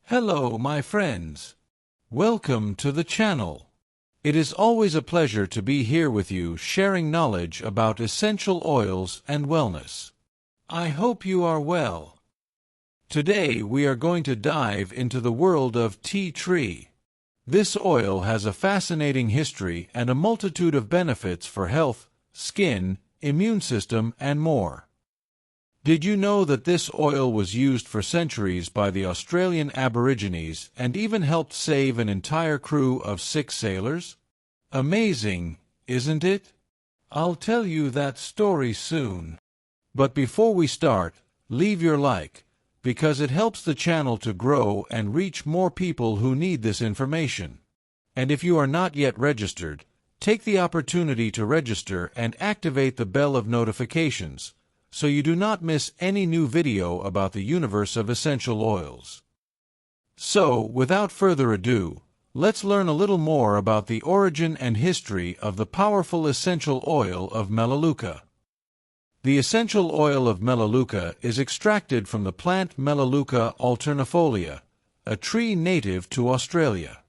Hello, my friends. Welcome to the channel. It is always a pleasure to be here with you, sharing knowledge about essential oils and wellness. I hope you are well. Today we are going to dive into the world of tea tree. This oil has a fascinating history and a multitude of benefits for health, skin, immune system, and more. Did you know that this oil was used for centuries by the Australian Aborigines and even helped save an entire crew of 6 sailors? Amazing, isn't it? I'll tell you that story soon. But before we start, leave your like, because it helps the channel to grow and reach more people who need this information. And if you are not yet registered, take the opportunity to register and activate the bell of notifications, so you do not miss any new video about the universe of essential oils. So, without further ado, let's learn a little more about the origin and history of the powerful essential oil of Melaleuca. The essential oil of Melaleuca is extracted from the plant Melaleuca alternifolia, a tree native to Australia.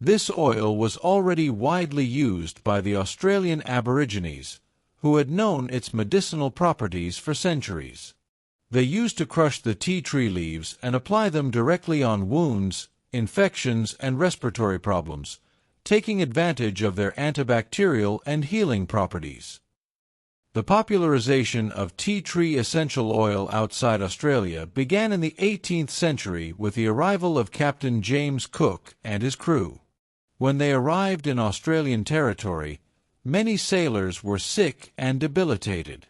This oil was already widely used by the Australian Aborigines, who had known its medicinal properties for centuries. They used to crush the tea tree leaves and apply them directly on wounds, infections, and respiratory problems, taking advantage of their antibacterial and healing properties. The popularization of tea tree essential oil outside Australia began in the 18th century with the arrival of Captain James Cook and his crew. When they arrived in Australian territory, many sailors were sick and debilitated.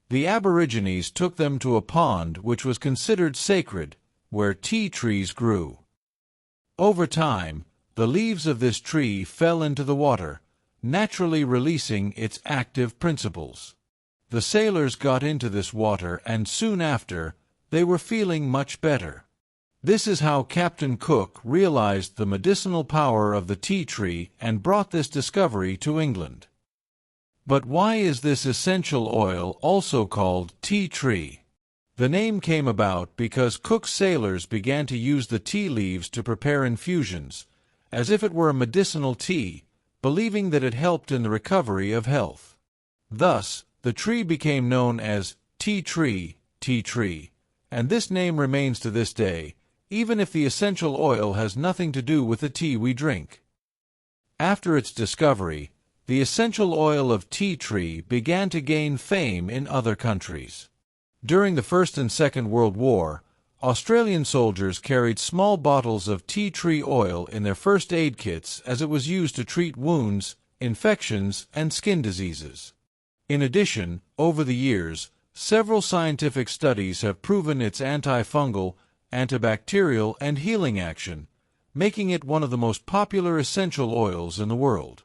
The Aborigines took them to a pond which was considered sacred, where tea trees grew. Over time, the leaves of this tree fell into the water, naturally releasing its active principles. The sailors got into this water and soon after, they were feeling much better. This is how Captain Cook realized the medicinal power of the tea tree and brought this discovery to England. But why is this essential oil also called tea tree? The name came about because Cook's sailors began to use the tea leaves to prepare infusions, as if it were a medicinal tea, believing that it helped in the recovery of health. Thus, the tree became known as tea tree, and this name remains to this day, even if the essential oil has nothing to do with the tea we drink. After its discovery, the essential oil of tea tree began to gain fame in other countries. During the First and Second World War, Australian soldiers carried small bottles of tea tree oil in their first aid kits as it was used to treat wounds, infections, and skin diseases. In addition, over the years, several scientific studies have proven its antifungal, antibacterial, and healing action, making it one of the most popular essential oils in the world.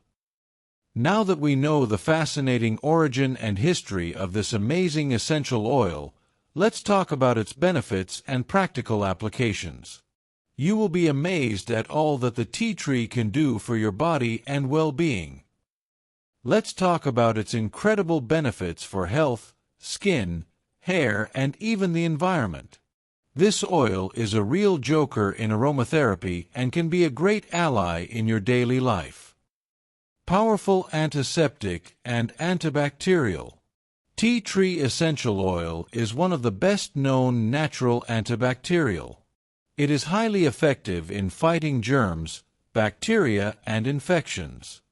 Now that we know the fascinating origin and history of this amazing essential oil, let's talk about its benefits and practical applications. You will be amazed at all that the tea tree can do for your body and well-being. Let's talk about its incredible benefits for health, skin, hair, and even the environment. This oil is a real joker in aromatherapy and can be a great ally in your daily life. Powerful antiseptic and antibacterial. Tea tree essential oil is one of the best-known natural antibacterial. It is highly effective in fighting germs, bacteria, and infections.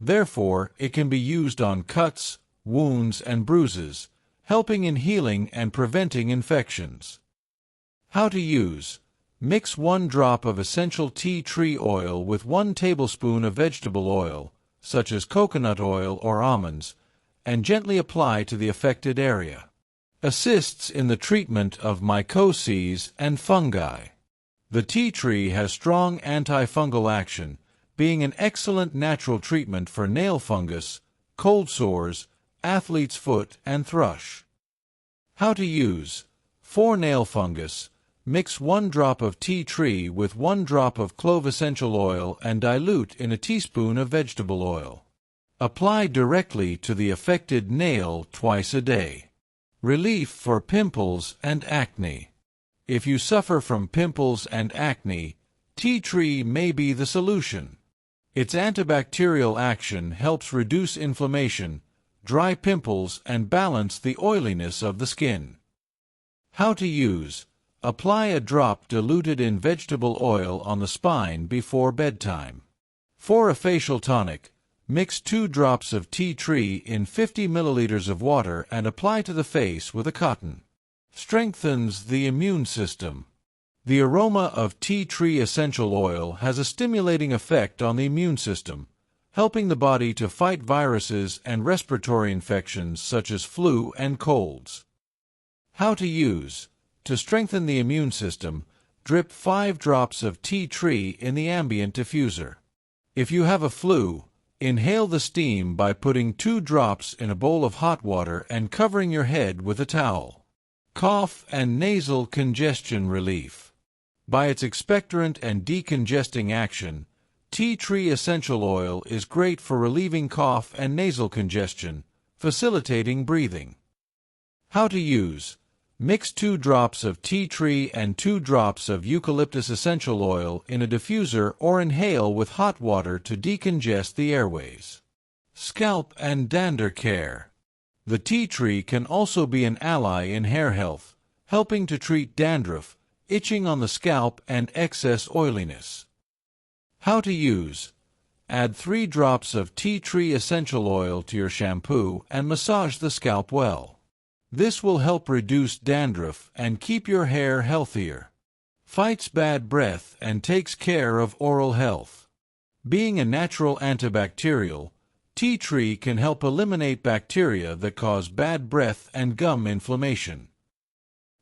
Therefore, it can be used on cuts, wounds, and bruises, helping in healing and preventing infections. How to use. Mix 1 drop of essential tea tree oil with 1 tablespoon of vegetable oil, such as coconut oil or almonds, and gently apply to the affected area. Assists in the treatment of mycoses and fungi. The tea tree has strong antifungal action, being an excellent natural treatment for nail fungus, cold sores, athlete's foot, and thrush. How to use. For nail fungus, mix 1 drop of tea tree with 1 drop of clove essential oil and dilute in a teaspoon of vegetable oil. Apply directly to the affected nail twice a day. Relief for pimples and acne. If you suffer from pimples and acne, Tea tree may be the solution. Its antibacterial action helps reduce inflammation, dry pimples, and balance the oiliness of the skin. How to use: apply a drop diluted in vegetable oil on the spine before bedtime. For a facial tonic, mix 2 drops of tea tree in 50 milliliters of water and apply to the face with a cotton. Strengthens the immune system. The aroma of tea tree essential oil has a stimulating effect on the immune system, helping the body to fight viruses and respiratory infections such as flu and colds. How to use: to strengthen the immune system, drip 5 drops of tea tree in the ambient diffuser. If you have a flu, inhale the steam by putting 2 drops in a bowl of hot water and covering your head with a towel. Cough and nasal congestion relief. By its expectorant and decongesting action, tea tree essential oil is great for relieving cough and nasal congestion, facilitating breathing. How to use: mix 2 drops of tea tree and 2 drops of eucalyptus essential oil in a diffuser or inhale with hot water to decongest the airways. Scalp and dander care. The tea tree can also be an ally in hair health, helping to treat dandruff, itching on the scalp, and excess oiliness. How to use: add 3 drops of tea tree essential oil to your shampoo and massage the scalp well. This will help reduce dandruff and keep your hair healthier. Fights bad breath and takes care of oral health. Being a natural antibacterial, tea tree can help eliminate bacteria that cause bad breath and gum inflammation.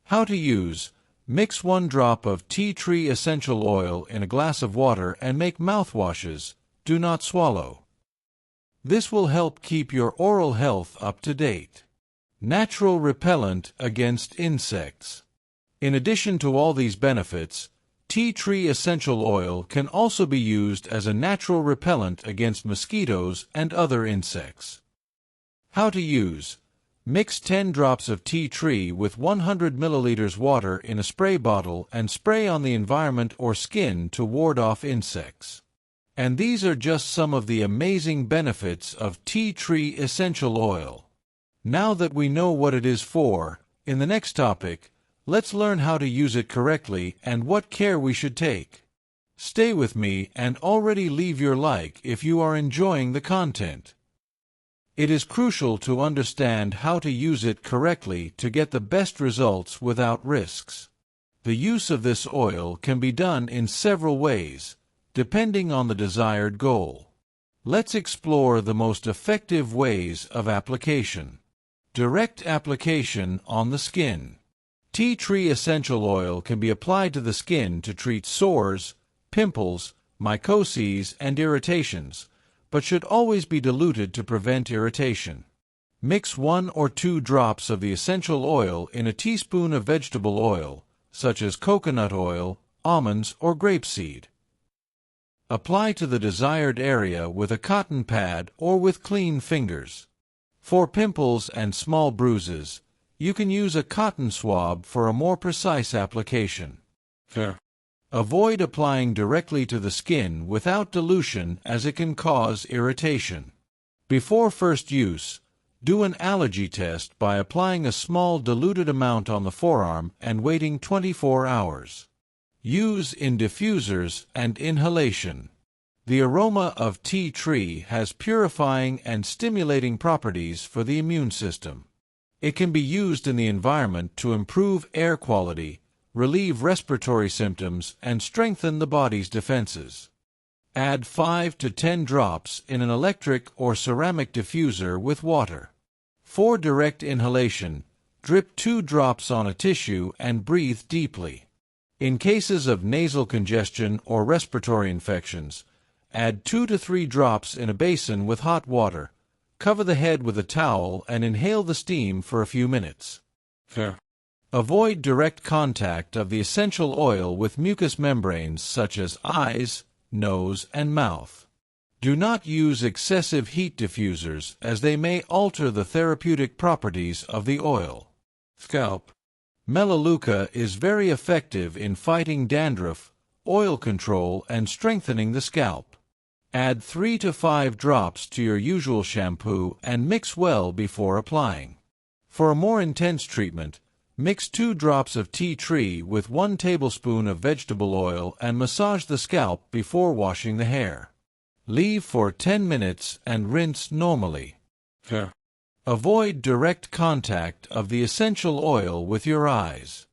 How to use: mix 1 drop of tea tree essential oil in a glass of water and make mouthwashes. Do not swallow. This will help keep your oral health up to date. Natural repellent against insects. In addition to all these benefits, tea tree essential oil can also be used as a natural repellent against mosquitoes and other insects. How to use: mix 10 drops of tea tree with 100 milliliters water in a spray bottle and spray on the environment or skin to ward off insects. And these are just some of the amazing benefits of tea tree essential oil. Now that we know what it is for, in the next topic, let's learn how to use it correctly and what care we should take. Stay with me and already leave your like if you are enjoying the content. It is crucial to understand how to use it correctly to get the best results without risks. The use of this oil can be done in several ways, depending on the desired goal. Let's explore the most effective ways of application. Direct application on the skin. Tea tree essential oil can be applied to the skin to treat sores, pimples, mycoses, and irritations, but should always be diluted to prevent irritation. Mix 1 or 2 drops of the essential oil in a teaspoon of vegetable oil, such as coconut oil, almonds, or grapeseed. Apply to the desired area with a cotton pad or with clean fingers. For pimples and small bruises, you can use a cotton swab for a more precise application. Avoid applying directly to the skin without dilution as it can cause irritation. Before first use, do an allergy test by applying a small diluted amount on the forearm and waiting 24 hours. Use in diffusers and inhalation. The aroma of tea tree has purifying and stimulating properties for the immune system. It can be used in the environment to improve air quality, relieve respiratory symptoms, and strengthen the body's defenses. Add 5 to 10 drops in an electric or ceramic diffuser with water. For direct inhalation, drip 2 drops on a tissue and breathe deeply. In cases of nasal congestion or respiratory infections, add 2 to 3 drops in a basin with hot water. Cover the head with a towel and inhale the steam for a few minutes. Avoid direct contact of the essential oil with mucous membranes such as eyes, nose, and mouth. Do not use excessive heat diffusers as they may alter the therapeutic properties of the oil. Scalp. Melaleuca is very effective in fighting dandruff, oil control and strengthening the scalp. Add 3 to 5 drops to your usual shampoo and mix well before applying. For a more intense treatment, mix 2 drops of tea tree with 1 tablespoon of vegetable oil and massage the scalp before washing the hair. Leave for 10 minutes and rinse normally. Avoid direct contact of the essential oil with your eyes.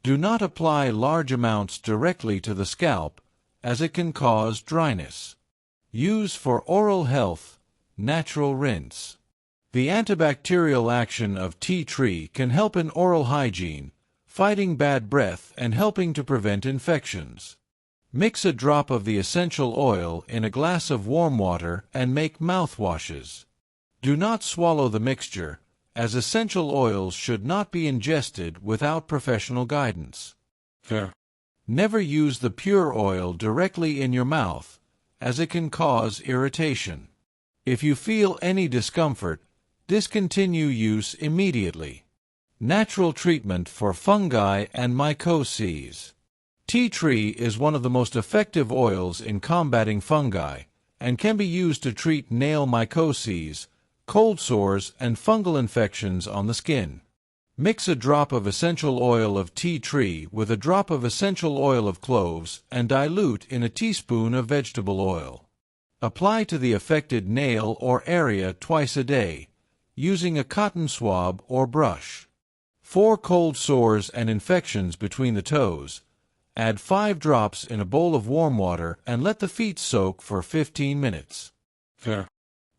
Do not apply large amounts directly to the scalp, as it can cause dryness. Use for oral health, natural rinse. The antibacterial action of tea tree can help in oral hygiene, fighting bad breath and helping to prevent infections. Mix a drop of the essential oil in a glass of warm water and make mouthwashes. Do not swallow the mixture, as essential oils should not be ingested without professional guidance. Never use the pure oil directly in your mouth, as it can cause irritation. If you feel any discomfort, discontinue use immediately. Natural treatment for fungi and mycoses. Tea tree is one of the most effective oils in combating fungi and can be used to treat nail mycoses, cold sores, and fungal infections on the skin. Mix a drop of essential oil of tea tree with a drop of essential oil of cloves and dilute in a teaspoon of vegetable oil. Apply to the affected nail or area twice a day, using a cotton swab or brush. For cold sores and infections between the toes, add 5 drops in a bowl of warm water and let the feet soak for 15 minutes.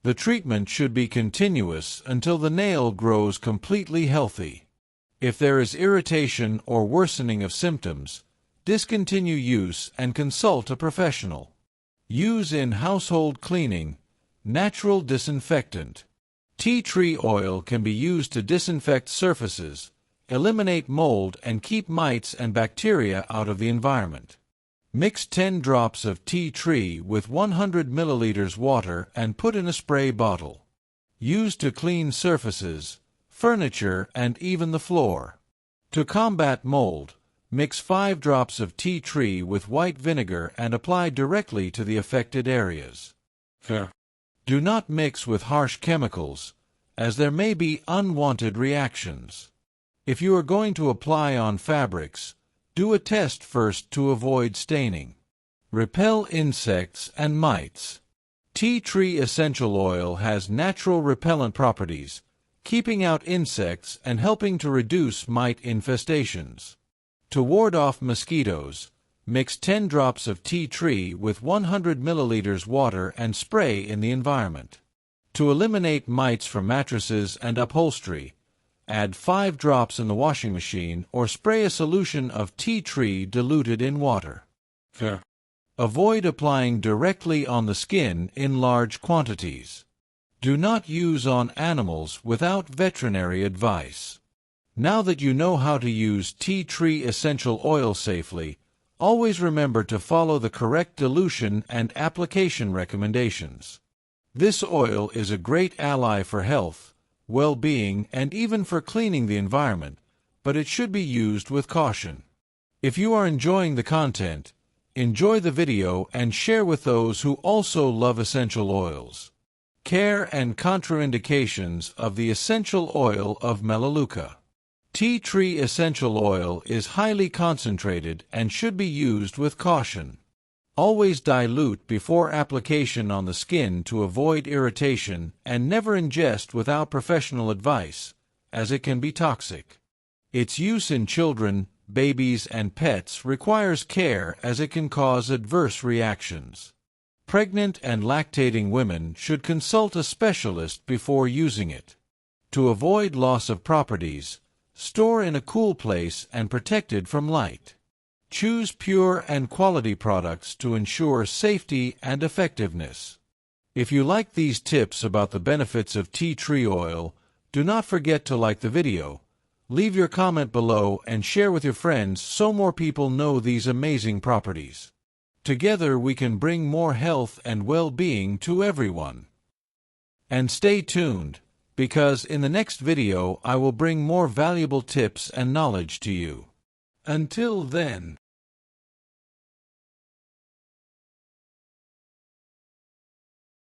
The treatment should be continuous until the nail grows completely healthy. If there is irritation or worsening of symptoms, discontinue use and consult a professional. Use in household cleaning, natural disinfectant. Tea tree oil can be used to disinfect surfaces, eliminate mold, and keep mites and bacteria out of the environment. Mix 10 drops of tea tree with 100 milliliters water and put in a spray bottle. Use to clean surfaces, furniture, and even the floor. To combat mold, mix 5 drops of tea tree with white vinegar and apply directly to the affected areas. Do not mix with harsh chemicals, as there may be unwanted reactions. If you are going to apply on fabrics, do a test first to avoid staining. Repel insects and mites. Tea tree essential oil has natural repellent properties, keeping out insects and helping to reduce mite infestations. To ward off mosquitoes, mix 10 drops of tea tree with 100 milliliters water and spray in the environment. To eliminate mites from mattresses and upholstery, add 5 drops in the washing machine or spray a solution of tea tree diluted in water. Avoid applying directly on the skin in large quantities. Do not use on animals without veterinary advice. Now that you know how to use tea tree essential oil safely, always remember to follow the correct dilution and application recommendations. This oil is a great ally for health, well-being, and even for cleaning the environment, but it should be used with caution. If you are enjoying the content, enjoy the video and share with those who also love essential oils. Care and contraindications of the essential oil of Melaleuca. Tea tree essential oil is highly concentrated and should be used with caution. Always dilute before application on the skin to avoid irritation, and never ingest without professional advice, as it can be toxic. Its use in children, babies, and pets requires care, as it can cause adverse reactions. Pregnant and lactating women should consult a specialist before using it. To avoid loss of properties, store in a cool place and protected from light. Choose pure and quality products to ensure safety and effectiveness. If you like these tips about the benefits of tea tree oil, do not forget to like the video, leave your comment below, and share with your friends so more people know these amazing properties. Together we can bring more health and well-being to everyone. And stay tuned, because in the next video I will bring more valuable tips and knowledge to you. Until then.